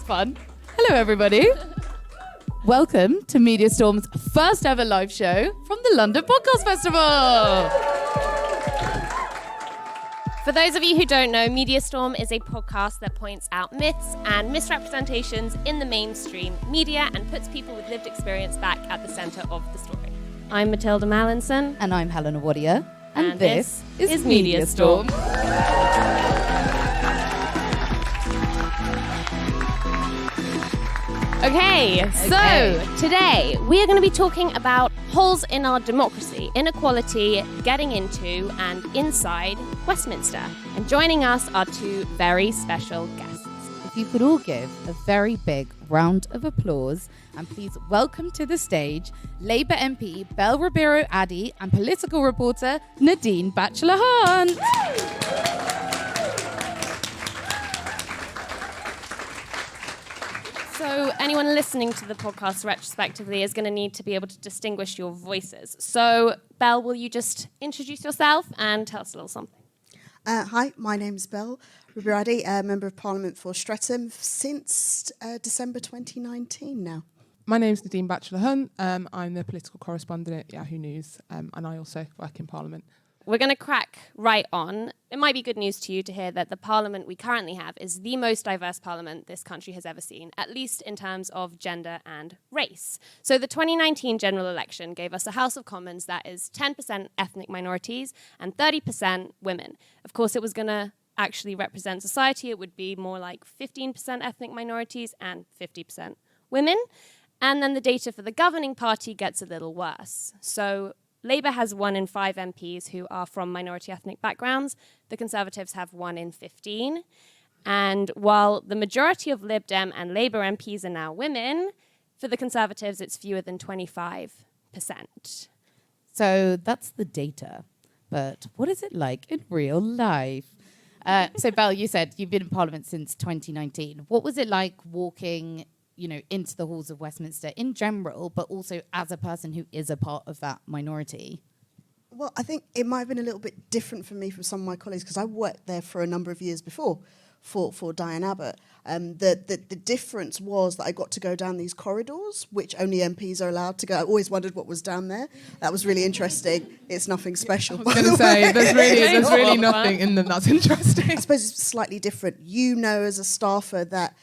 fun. Hello, everybody. Welcome to Media Storm's first ever live show from the London Podcast Festival. For those of you who don't know, Media Storm is a podcast that points out myths and misrepresentations in the mainstream media and puts people with lived experience back at the centre of the story. I'm Matilda Mallinson. And I'm Helena Wadia. And this is Media Storm. Okay, so today we are going to be talking about holes in our democracy, inequality, getting into and inside Westminster. And joining us are two very special guests. If you could all give a very big round of applause and please welcome to the stage Labour MP Belle Ribeiro-Addy and political reporter Nadine Batchelo. So anyone listening to the podcast retrospectively is going to need to be able to distinguish your voices. So, Belle, will you just introduce yourself and tell us a little something? Hi, my name's Belle Ribeiro-Addy, Member of Parliament for Streatham since December 2019 now. My name's Nadine Batchelo. I'm the political correspondent at Yahoo News, and I also work in Parliament. We're going to crack right on. It might be good news to you to hear that the parliament we currently have is the most diverse parliament this country has ever seen, at least in terms of gender and race. So the 2019 general election gave us a House of Commons that is 10% ethnic minorities and 30% women. Of course, it was going to actually represent society. It would be more like 15% ethnic minorities and 50% women. And then the data for the governing party gets a little worse. So Labour has 1 in 5 MPs who are from minority ethnic backgrounds. The Conservatives have 1 in 15. And while the majority of Lib Dem and Labour MPs are now women, for the Conservatives it's fewer than 25%. So that's the data. But what is it like in real life? So, Belle, you said you've been in Parliament since 2019. What was it like walking into the halls of Westminster in general, but also as a person who is a part of that minority? Well, I think it might have been a little bit different for me from some of my colleagues because I worked there for a number of years before for Diane Abbott. The difference was that I got to go down these corridors, which only MPs are allowed to go. I always wondered what was down there. That was really interesting. It's nothing special. I was going to say, there's really nothing in them that's interesting. I suppose it's slightly different. You know as a staffer that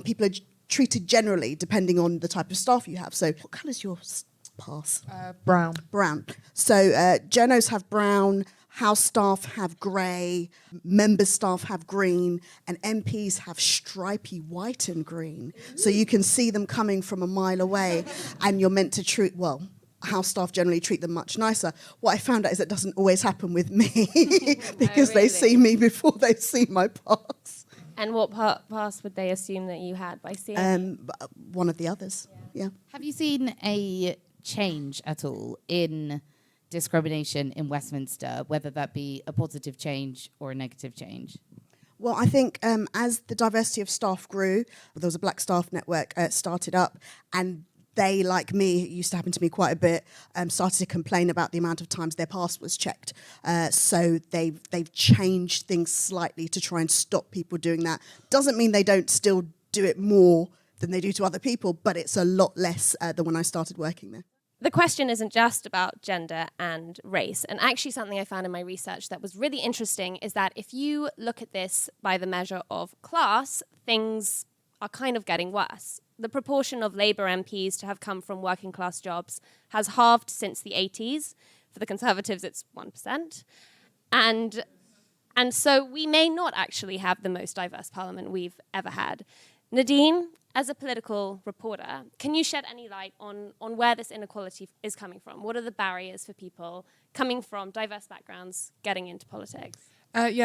people are treated generally depending on the type of staff you have. So what colour's your pass? Brown. Brown. So journos have brown, House staff have grey, member staff have green, and MPs have stripy white and green. So you can see them coming from a mile away, and you're meant to treat, House staff generally treat them much nicer. What I found out is it doesn't always happen with me because they see me before they see my pass. And what pass would they assume that you had by seeing? One of the others, yeah. Have you seen a change at all in discrimination in Westminster, whether that be a positive change or a negative change? Well, I think as the diversity of staff grew, there was a Black Staff Network started up, and they, like me, it used to happen to me quite a bit, started to complain about the amount of times their pass was checked. So they've changed things slightly to try and stop people doing that. Doesn't mean they don't still do it more than they do to other people, but it's a lot less than when I started working there. The question isn't just about gender and race. And actually something I found in my research that was really interesting is that if you look at this by the measure of class, things are kind of getting worse. The proportion of Labour MPs to have come from working class jobs has halved since the 80s. For the Conservatives, it's 1%. And so we may not actually have the most diverse parliament we've ever had. Nadine, as a political reporter, can you shed any light on where this inequality is coming from? What are the barriers for people coming from diverse backgrounds getting into politics?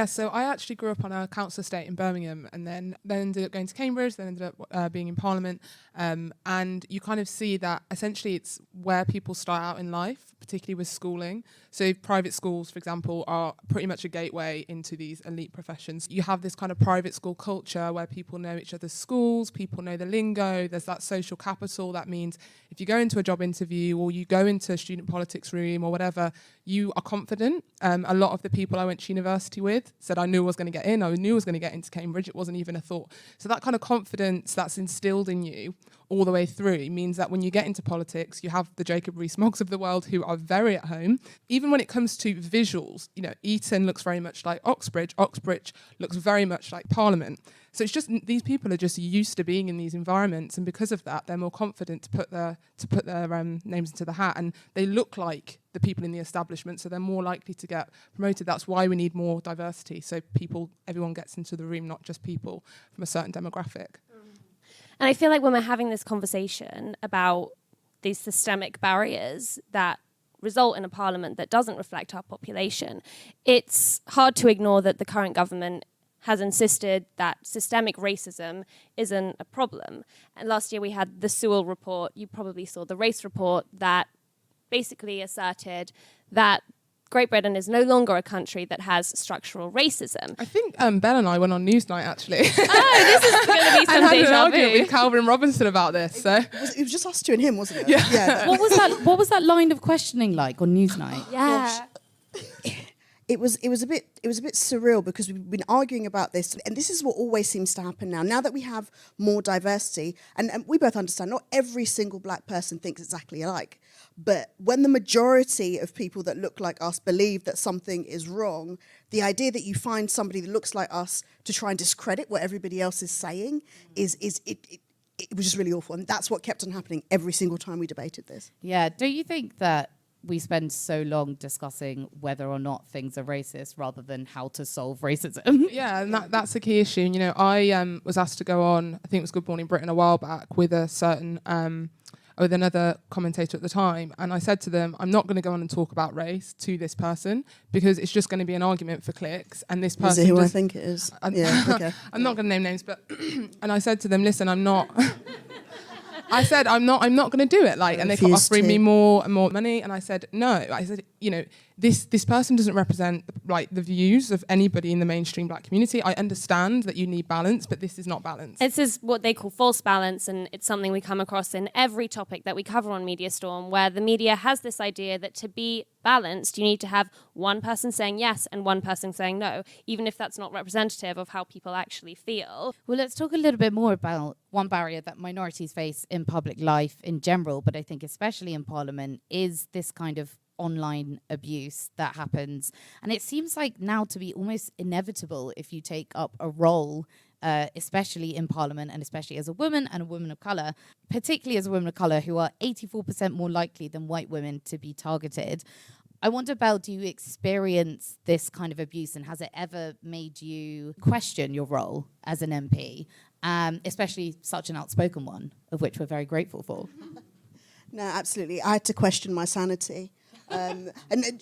So I actually grew up on a council estate in Birmingham and then ended up going to Cambridge, then ended up being in Parliament. And you kind of see that essentially it's where people start out in life, particularly with schooling. So private schools, for example, are pretty much a gateway into these elite professions. You have this kind of private school culture where people know each other's schools, people know the lingo, there's that social capital. That means if you go into a job interview or you go into a student politics room or whatever, you are confident. A lot of the people I went to university happy with, said I knew I was going to get in, I knew I was going to get into Cambridge, it wasn't even a thought. So that kind of confidence that's instilled in you all the way through means that when you get into politics, you have the Jacob Rees-Moggs of the world who are very at home. Even when it comes to visuals, you know, Eton looks very much like Oxbridge, Oxbridge looks very much like Parliament. So it's just, these people are just used to being in these environments, and because of that, they're more confident to put their names into the hat, and they look like the people in the establishment, so they're more likely to get promoted. That's why we need more diversity, so everyone gets into the room, not just people from a certain demographic. And I feel like when we're having this conversation about these systemic barriers that result in a parliament that doesn't reflect our population, it's hard to ignore that the current government has insisted that systemic racism isn't a problem. And last year we had the Sewell report, you probably saw the race report, that basically asserted that Great Britain is no longer a country that has structural racism. I think Belle and I went on Newsnight, actually. Oh, this is going to be some and had an déjà argument vu. with Calvin Robinson about this. So It was just us two and him, wasn't it? Yeah. What was that line of questioning like on Newsnight? Yeah. It was a bit surreal because we've been arguing about this, and this is what always seems to happen now. Now that we have more diversity, and we both understand not every single black person thinks exactly alike, but when the majority of people that look like us believe that something is wrong, the idea that you find somebody that looks like us to try and discredit what everybody else is saying it was just really awful, and that's what kept on happening every single time we debated this. Yeah, don't you think that we spend so long discussing whether or not things are racist rather than how to solve racism? yeah, and that's a key issue. And, you know, I was asked to go on, I think it was Good Morning Britain a while back, with a certain with another commentator at the time, and I said to them, I'm not going to go on and talk about race to this person because it's just going to be an argument for clicks, and this person Is it who I think it is? Yeah, okay. I'm not going to name names, but and I said to them, listen, I'm not I said, I'm not going to do it. Like, and they kept offering me more and more money. And I said, no. I said, you know, this person doesn't represent like the views of anybody in the mainstream black community. I understand that you need balance, but this is not balance. This is what they call false balance, and it's something we come across in every topic that we cover on Media Storm, where the media has this idea that to be balanced, you need to have one person saying yes and one person saying no, even if that's not representative of how people actually feel. Well, let's talk a little bit more about one barrier that minorities face in public life in general, but I think especially in Parliament, is this kind of online abuse that happens. And it seems like now to be almost inevitable if you take up a role, especially in Parliament, and especially as a woman and a woman of colour, particularly as a woman of colour, who are 84% more likely than white women to be targeted. I wonder, Belle, do you experience this kind of abuse, and has it ever made you question your role as an MP, especially such an outspoken one, of which we're very grateful for? No, absolutely. I had to question my sanity. And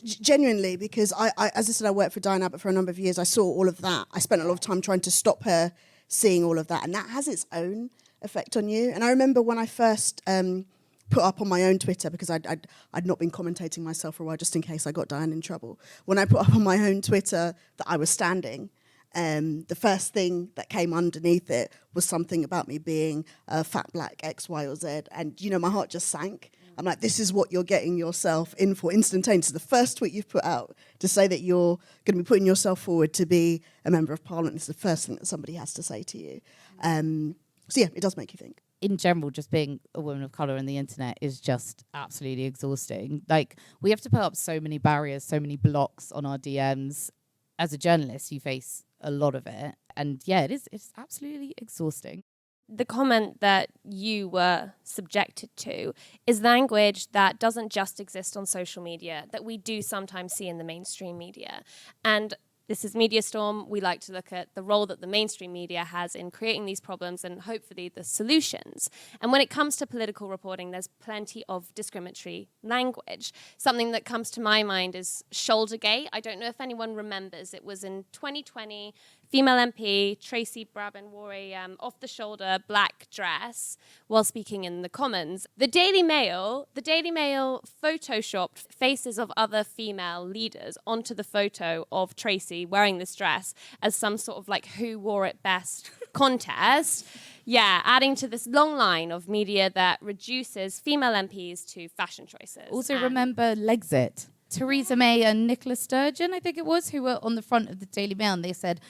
genuinely, because I, as I said, I worked for Diane Abbott for a number of years. I saw all of that. I spent a lot of time trying to stop her seeing all of that, and that has its own effect on you. And I remember when I first put up on my own Twitter, because I'd not been commentating myself for a while, just in case I got Diane in trouble. When I put up on my own Twitter that I was standing, the first thing that came underneath it was something about me being a fat black X, Y, or Z. And, you know, my heart just sank. I'm like, this is what you're getting yourself in for instantaneously. The first tweet you've put out to say that you're going to be putting yourself forward to be a member of Parliament is the first thing that somebody has to say to you. So, yeah, it does make you think. In general, just being a woman of colour on the internet is just absolutely exhausting. Like, we have to put up so many barriers, so many blocks on our DMs. As a journalist, you face a lot of it. And yeah, it's absolutely exhausting. The comment that you were subjected to is language that doesn't just exist on social media, that we do sometimes see in the mainstream media. And this is Media Storm. We like to look at the role that the mainstream media has in creating these problems and hopefully the solutions. And when it comes to political reporting, there's plenty of discriminatory language. Something that comes to my mind is Shouldergate. I don't know if anyone remembers. It was in 2020. Female MP Tracy Brabin wore a off-the-shoulder black dress while speaking in the Commons. The Daily Mail photoshopped faces of other female leaders onto the photo of Tracy wearing this dress as some sort of like who wore it best contest. Yeah, adding to this long line of media that reduces female MPs to fashion choices. Also, remember Legsit. Theresa May and Nicola Sturgeon, I think it was, who were on the front of the Daily Mail, and they said,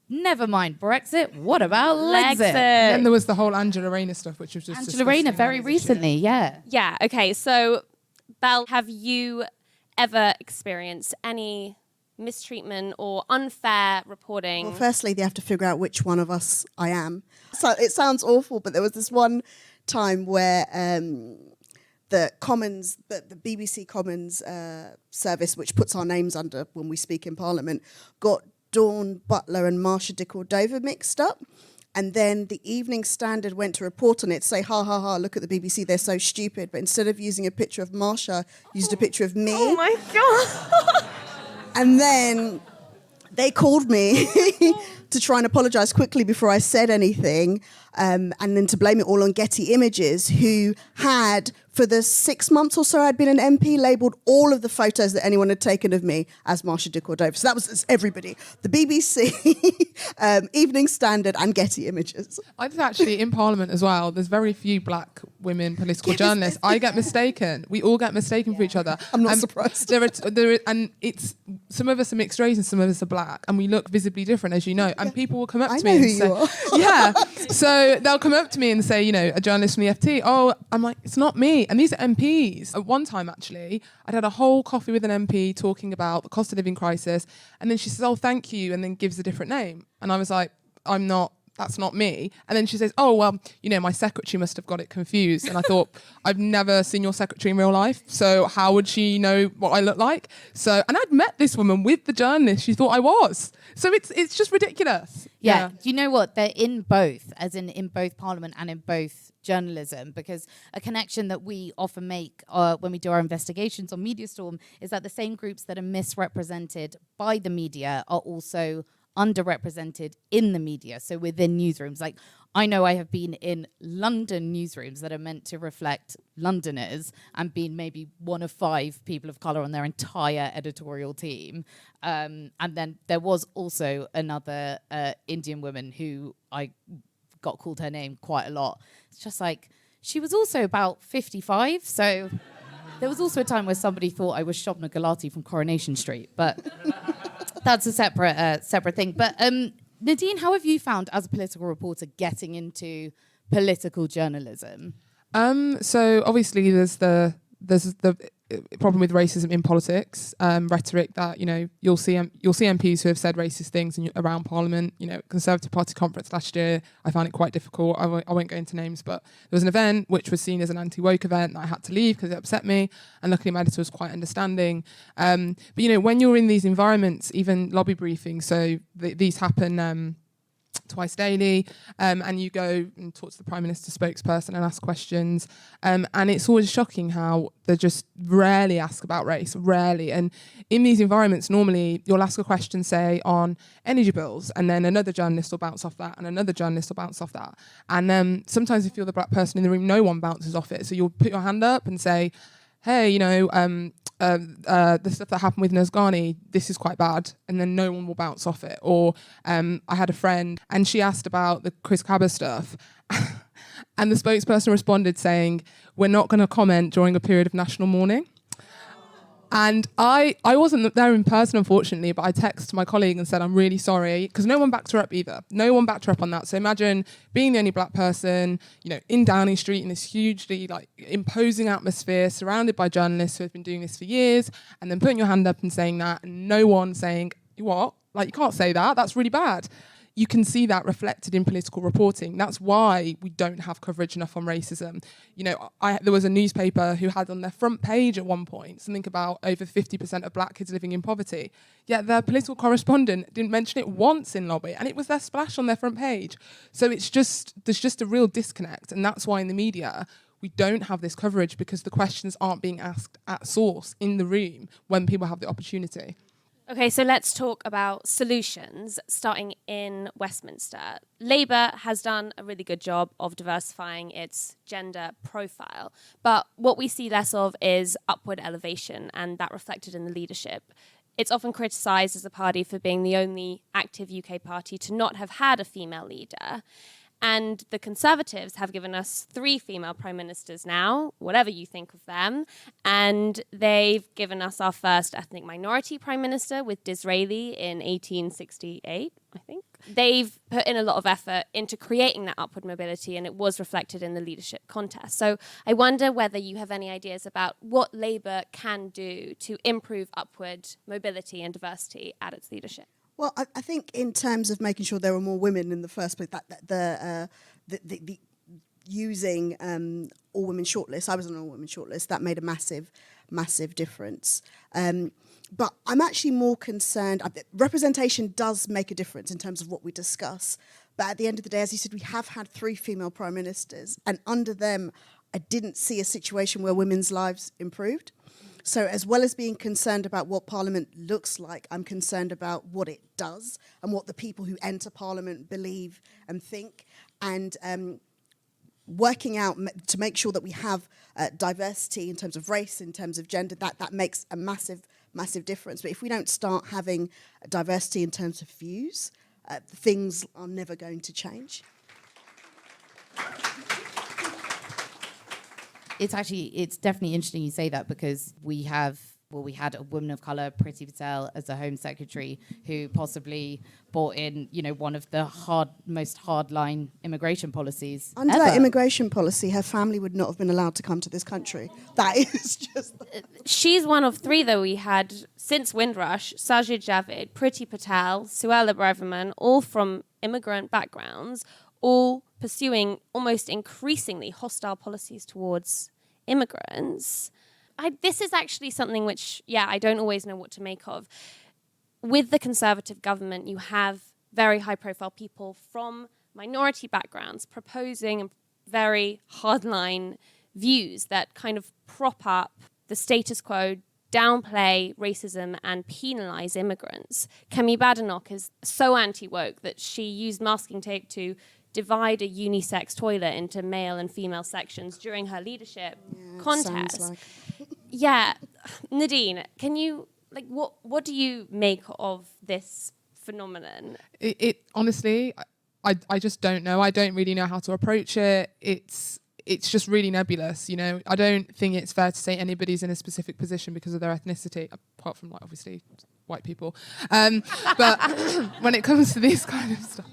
never mind Brexit, what about Lexit? Then there was the whole Angela Rayner stuff, which was just Angela Rayner very recently, yeah. Yeah, okay, so Belle, have you ever experienced any mistreatment or unfair reporting? Well, firstly, they have to figure out which one of us I am. So it sounds awful, but there was this one time where the Commons, the BBC Commons service, which puts our names under when we speak in Parliament, got Dawn Butler and Marsha de Cordova mixed up. And then the Evening Standard went to report on it, say, ha, ha, ha, look at the BBC, they're so stupid. But instead of using a picture of Marsha, used a picture of me. Oh, my God. And then they called me to try and apologise quickly before I said anything, and then to blame it all on Getty Images, who had, for the 6 months or so I'd been an MP, labelled all of the photos that anyone had taken of me as Marsha de Cordova. So that was everybody. The BBC, Evening Standard and Getty Images. I was actually in Parliament as well. There's very few black women political journalists. I get mistaken. We all get mistaken for each other. I'm not surprised. And it's some of us are mixed race and some of us are black, and we look visibly different, as you know. And people will come up to me and say, yeah. So they'll come up to me and say, a journalist from the FT. Oh, I'm like, it's not me. And these are MPs. At one time, actually, I'd had a whole coffee with an MP talking about the cost of living crisis, and then she says, oh, thank you, and then gives a different name. And I was like, that's not me. And then she says, oh, well, my secretary must have got it confused. And I thought, I've never seen your secretary in real life, so how would she know what I look like? So, and I'd met this woman with the journalist she thought I was. So it's just ridiculous. Yeah. Do you know what? They're in both, as in both Parliament and in both journalism, because a connection that we often make when we do our investigations on Media Storm is that the same groups that are misrepresented by the media are also underrepresented in the media, so within newsrooms. Like, I know I have been in London newsrooms that are meant to reflect Londoners and been maybe one of 5 people of colour on their entire editorial team. And then there was also another Indian woman who I got called her name quite a lot. It's just like, she was also about 55, so there was also a time where somebody thought I was Shobna Gulati from Coronation Street, but that's a separate thing. But Nadine, how have you found, as a political reporter, getting into political journalism? So obviously there's the problem with racism in politics, rhetoric that you'll see MPs who have said racist things around Parliament. Conservative Party conference last year, I found it quite difficult. I won't go into names, but there was an event which was seen as an anti-woke event that I had to leave because it upset me, and luckily my editor was quite understanding. But when you're in these environments, even lobby briefings, so these happen twice daily, and you go and talk to the Prime Minister spokesperson and ask questions, and it's always shocking how they just rarely ask about race, rarely. And in these environments, normally you'll ask a question, say, on energy bills, and then another journalist will bounce off that, and another journalist will bounce off that. And sometimes if you're the black person in the room, no one bounces off it. So you'll put your hand up and say, hey, the stuff that happened with Nazgani, this is quite bad, and then no one will bounce off it. Or I had a friend, and she asked about the Chris Cabba stuff, and the spokesperson responded saying, we're not going to comment during a period of national mourning. And I wasn't there in person, unfortunately, but I texted my colleague and said, I'm really sorry, because no one backed her up either. No one backed her up on that. So imagine being the only black person, in Downing Street in this hugely imposing atmosphere, surrounded by journalists who have been doing this for years, and then putting your hand up and saying that, and no one saying, what? You can't say that. That's really bad. You can see that reflected in political reporting. That's why we don't have coverage enough on racism. There was a newspaper who had on their front page at one point something about over 50% of black kids living in poverty. Yet their political correspondent didn't mention it once in lobby, and it was their splash on their front page. So there's just a real disconnect, and that's why in the media we don't have this coverage, because the questions aren't being asked at source in the room when people have the opportunity. Okay, so let's talk about solutions, starting in Westminster. Labour has done a really good job of diversifying its gender profile, but what we see less of is upward elevation, and that reflected in the leadership. It's often criticised as a party for being the only active UK party to not have had a female leader. And the Conservatives have given us 3 female prime ministers now, whatever you think of them. And they've given us our first ethnic minority prime minister with Disraeli in 1868, I think. They've put in a lot of effort into creating that upward mobility, and it was reflected in the leadership contest. So I wonder whether you have any ideas about what Labour can do to improve upward mobility and diversity at its leadership. Well, I think in terms of making sure there are more women in the first place, the using all women shortlist. I was on an all women shortlist. That made a massive difference. But I'm actually more concerned. Representation does make a difference in terms of what we discuss. But at the end of the day, as you said, we have had 3 female prime ministers, and under them, I didn't see a situation where women's lives improved. So as well as being concerned about what Parliament looks like, I'm concerned about what it does and what the people who enter Parliament believe and think, and working out to make sure that we have diversity in terms of race, in terms of gender. That makes a massive difference. But if we don't start having diversity in terms of views, things are never going to change. It's definitely interesting you say that, because we had a woman of colour, Priti Patel, as a Home Secretary, who possibly brought in, one of the most hardline immigration policies Under ever. that immigration policy, her family would not have been allowed to come to this country. That is just... She's one of 3 that we had since Windrush: Sajid Javid, Priti Patel, Suella Braverman, all from immigrant backgrounds, all pursuing almost increasingly hostile policies towards immigrants. This is actually something which, I don't always know what to make of. With the Conservative government, you have very high-profile people from minority backgrounds proposing very hardline views that kind of prop up the status quo, downplay racism and penalise immigrants. Kemi Badenoch is so anti-woke that she used masking tape to divide a unisex toilet into male and female sections during her leadership contest. Sounds like... Yeah. Nadine, can you, what do you make of this phenomenon? It honestly, I just don't know. I don't really know how to approach it. It's just really nebulous, I don't think it's fair to say anybody's in a specific position because of their ethnicity, apart from, obviously, white people. But when it comes to this kind of stuff...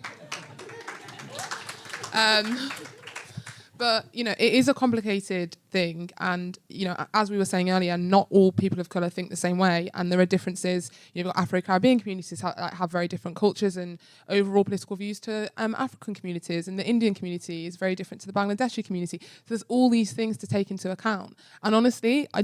But, it is a complicated thing. And, as we were saying earlier, not all people of colour think the same way. And there are differences. You've got Afro-Caribbean communities have very different cultures and overall political views to African communities. And the Indian community is very different to the Bangladeshi community. So there's all these things to take into account. And honestly, I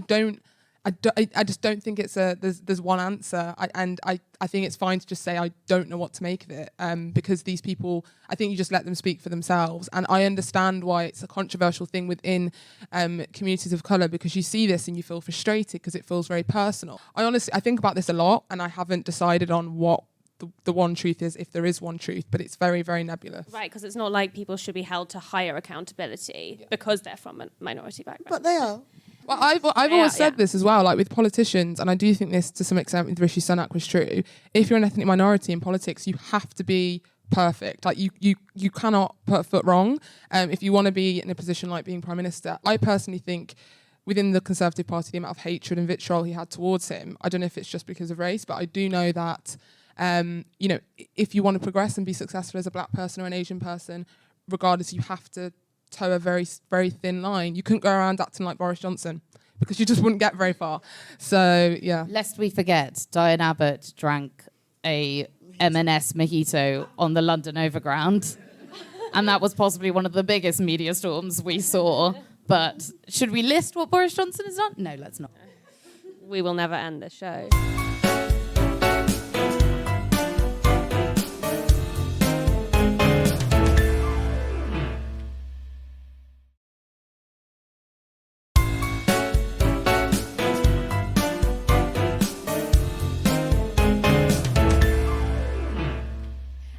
just don't think there's one answer. I think it's fine to just say I don't know what to make of it, because these people, I think you just let them speak for themselves. And I understand why it's a controversial thing within communities of colour, because you see this and you feel frustrated because it feels very personal. I think about this a lot, and I haven't decided on what the one truth is, if there is one truth, but it's very, very nebulous. Right, because it's not like people should be held to higher accountability because they're from a minority background. But they are. Well, I've always said this as well, with politicians, and I do think this to some extent with Rishi Sunak was true. If you're an ethnic minority in politics, you have to be perfect. You cannot put a foot wrong. If you want to be in a position like being Prime Minister, I personally think within the Conservative Party, the amount of hatred and vitriol he had towards him, I don't know if it's just because of race, but I do know that, if you want to progress and be successful as a black person or an Asian person, regardless, you have to toe a very, very thin line. You couldn't go around acting like Boris Johnson because you just wouldn't get very far. So, yeah. Lest we forget, Diane Abbott drank a M&S mojito on the London Overground. And that was possibly one of the biggest media storms we saw. But should we list what Boris Johnson has done? No, let's not. We will never end the show.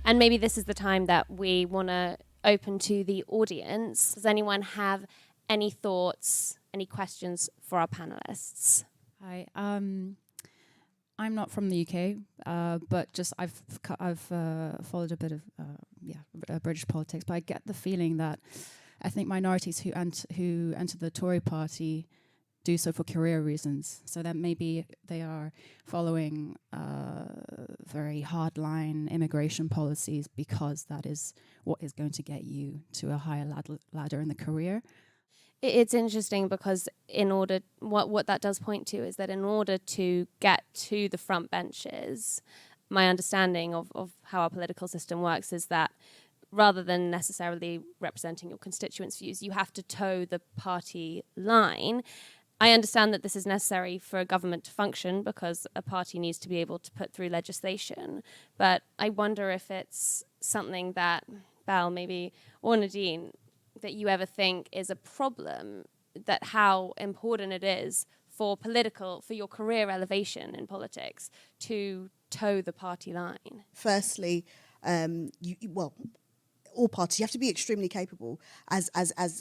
And maybe this is the time that we want to open to the audience. Does anyone have any thoughts, any questions for our panelists? Hi, I'm not from the UK, but just I've followed a bit of British politics, but I get the feeling that ethnic minorities who enter the Tory party do so for career reasons. So that maybe they are following very hardline immigration policies because that is what is going to get you to a higher ladder in the career. It's interesting because what that does point to is that in order to get to the front benches, my understanding of how our political system works is that rather than necessarily representing your constituents' views, you have to toe the party line. I understand that this is necessary for a government to function because a party needs to be able to put through legislation. But I wonder if it's something that, Bal, maybe, or Nadine, that you ever think is a problem, that how important it is for your career elevation in politics to toe the party line. Firstly, all parties, you have to be extremely capable. As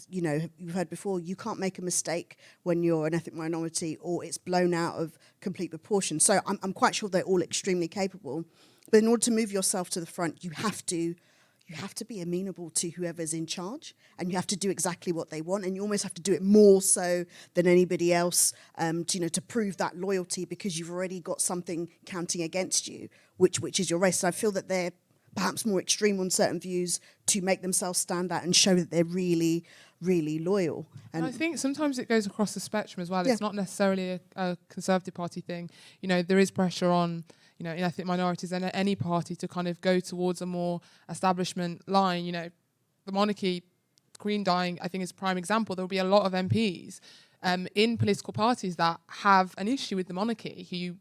you know, you've heard before, you can't make a mistake when you're an ethnic minority or it's blown out of complete proportion. So I'm quite sure they're all extremely capable. But in order to move yourself to the front, you have to be amenable to whoever's in charge, and you have to do exactly what they want, and you almost have to do it more so than anybody else, to prove that loyalty, because you've already got something counting against you, which is your race. So I feel that they're perhaps more extreme on certain views to make themselves stand out and show that they're really, really loyal. And I think sometimes it goes across the spectrum as well. Yeah. It's not necessarily a Conservative Party thing. You know, there is pressure on, in ethnic minorities and any party to kind of go towards a more establishment line. You know, the monarchy, Queen dying, I think is a prime example. There will be a lot of MPs in political parties that have an issue with the monarchy,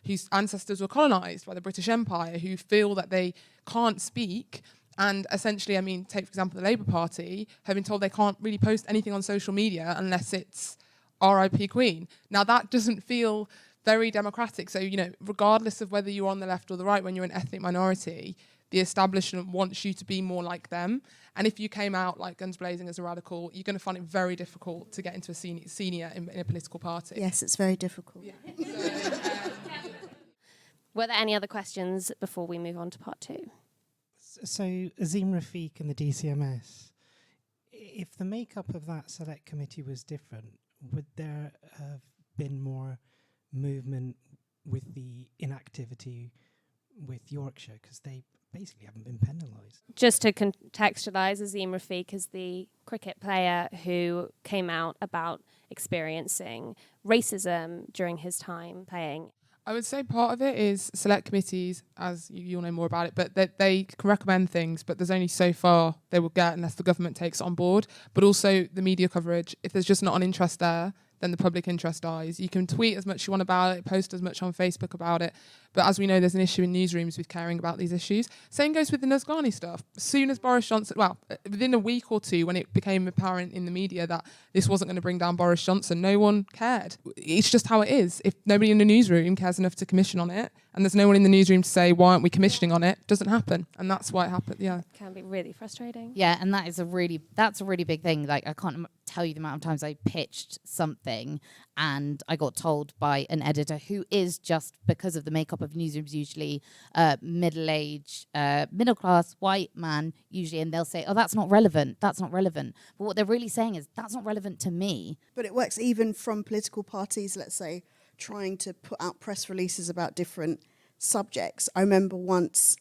whose ancestors were colonised by the British Empire, who feel that they can't speak. And essentially, take, for example, the Labour Party, have been told they can't really post anything on social media unless it's RIP Queen. Now, that doesn't feel very democratic. So, regardless of whether you're on the left or the right, when you're an ethnic minority, the establishment wants you to be more like them. And if you came out like guns blazing as a radical, you're going to find it very difficult to get into a senior in a political party. Yes, it's very difficult. Yeah. Were there any other questions before we move on to part 2? So Azim Rafiq and the DCMS, if the makeup of that select committee was different, would there have been more movement with the inactivity with Yorkshire? Because they basically haven't been penalised. Just to contextualise, Azim Rafiq is the cricket player who came out about experiencing racism during his time playing. I would say part of it is select committees, as you'll know more about it, but they can recommend things, but there's only so far they will get unless the government takes it on board. But also the media coverage, if there's just not an interest there, then the public interest dies. You can tweet as much as you want about it, post as much on Facebook about it, but as we know, there's an issue in newsrooms with caring about these issues. Same goes with the Nuzgani stuff. As soon as Boris Johnson, within a week or two, when it became apparent in the media that this wasn't going to bring down Boris Johnson, no one cared. It's just how it is. If nobody in the newsroom cares enough to commission on it, and there's no one in the newsroom to say, why aren't we commissioning on it, doesn't happen. And that's why it happened, yeah. It can be really frustrating. Yeah, and that's a really big thing. Like, I can't tell you the amount of times I pitched something and I got told by an editor who is just, because of the makeup of newsrooms, usually middle-aged, middle-class white man, usually, and they'll say, oh, that's not relevant. But what they're really saying is, that's not relevant to me. But it works even from political parties, let's say, trying to put out press releases about different subjects. I remember once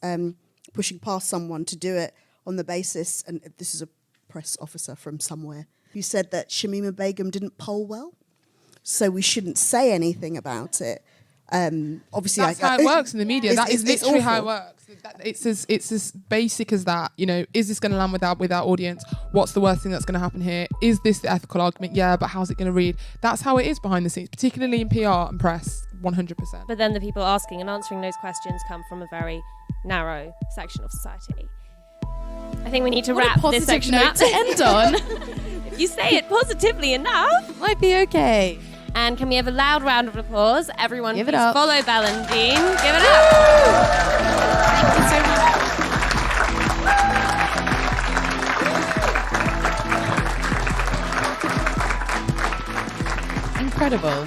pushing past someone to do it on the basis, and this is a press officer from somewhere, who said that Shamima Begum didn't poll well, so we shouldn't say anything about it. Obviously, that's how it works in the media. That is literally how it works. It's as basic as that. Is this going to land with our audience? What's the worst thing that's going to happen here? Is this the ethical argument? Yeah, but how's it going to read? That's how it is behind the scenes, particularly in PR and press. 100%. But then the people asking and answering those questions come from a very narrow section of society. I think we need to wrap this section up to end on. If you say it positively enough, might be okay. And can we have a loud round of applause? Everyone, give please it up. Follow Bal and Dean. Give it up. Thank you so much. Incredible.